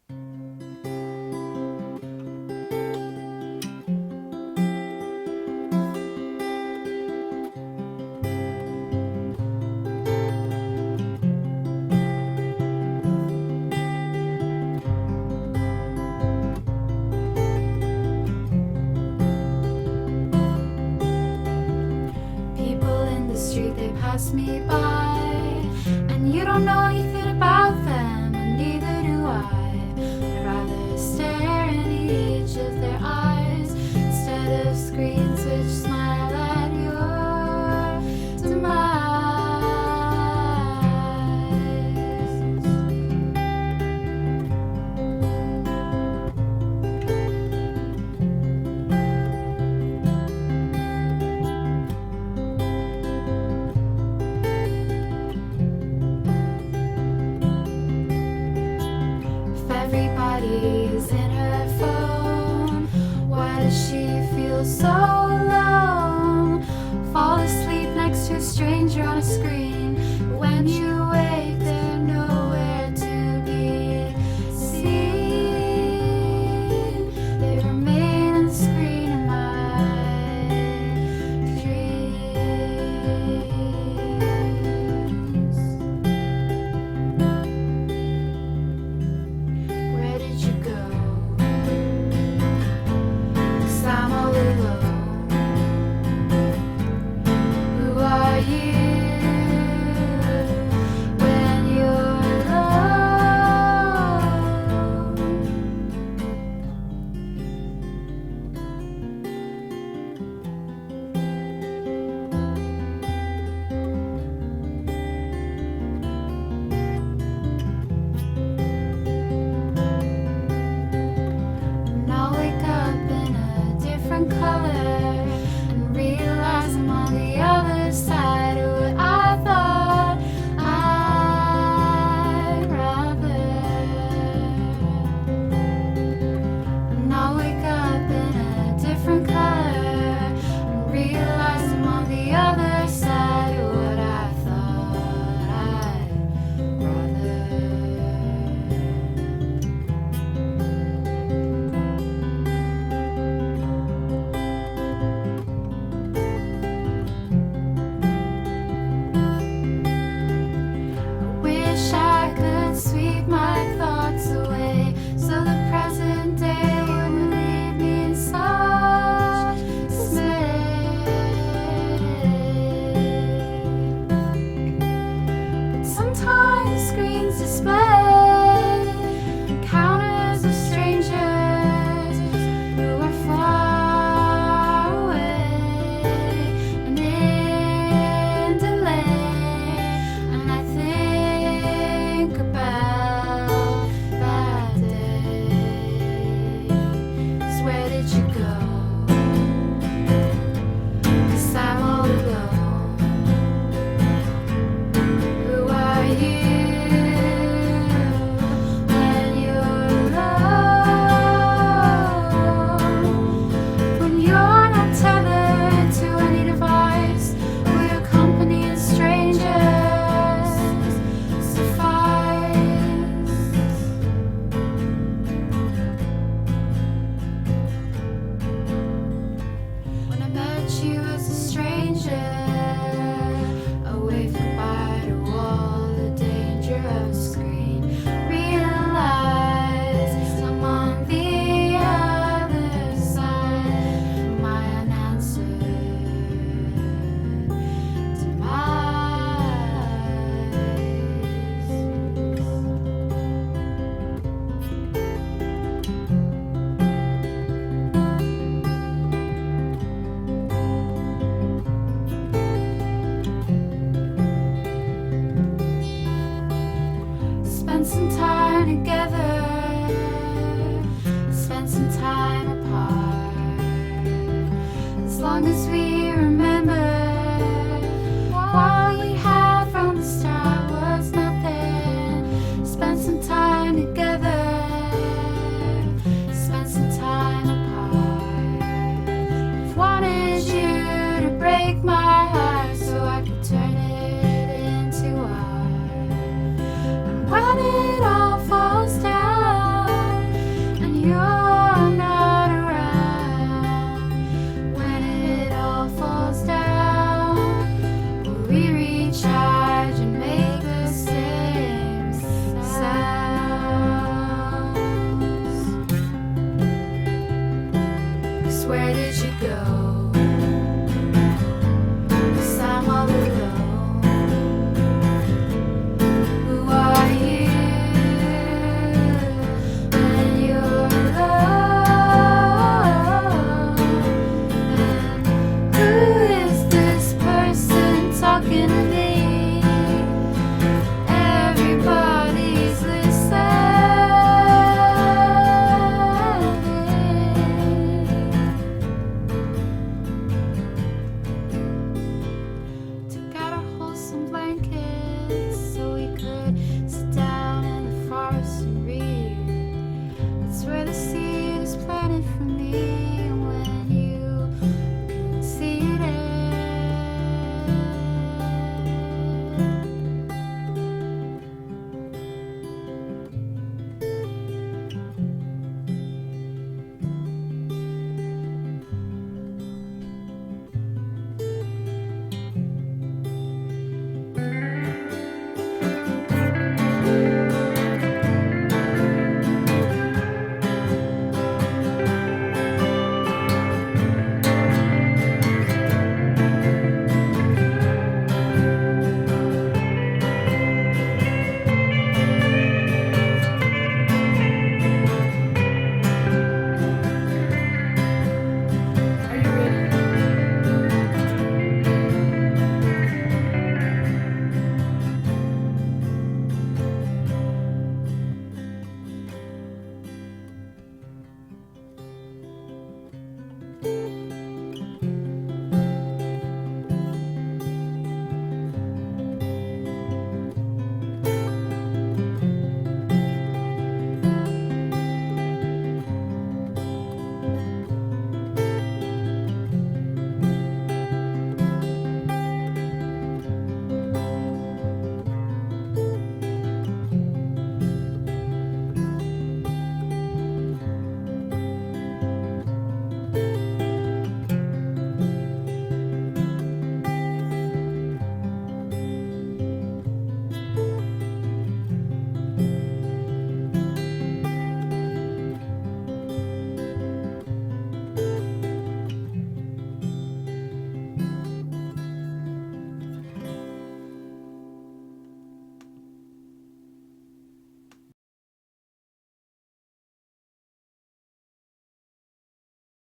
People in the street, they pass me by, and you don't know anything about them, and neither do I. I'd rather stare in each of their eyes instead of screens which smile at your demise. If everybody's in her phone, why does she feel so alone? Fall asleep next to a stranger on a screen. When you wake, they're nowhere to be seen. They remain on the screen of my dreams. Where did you go? 'Cause I'm all alone. Who are you when you're alone? And I'll wake up in a different color and realize I'm on the other side of what I thought I'd rather. And I'll wake up in a different color and realize I'm on the other side of what I thought I'd rather. Wish I could sweep my thoughts away so the present day wouldn't leave me in such dismay. But sometimes screens display encounters of strangers who are far away and in delay. And I think about that day. 'Cause where did you go? 'Cause I'm all alone. Who are you when you're alone? When you're not tethered to any device, or your company and strangers suffice. When I met you as a stranger, a wave goodbye to all the danger of a screen. Realize I'm on the other side of my unanswered Spend some time together, spend some time apart. As long as we remember, all we had from the start was nothing. Spend some time together, spend some time apart. I've wanted you to break my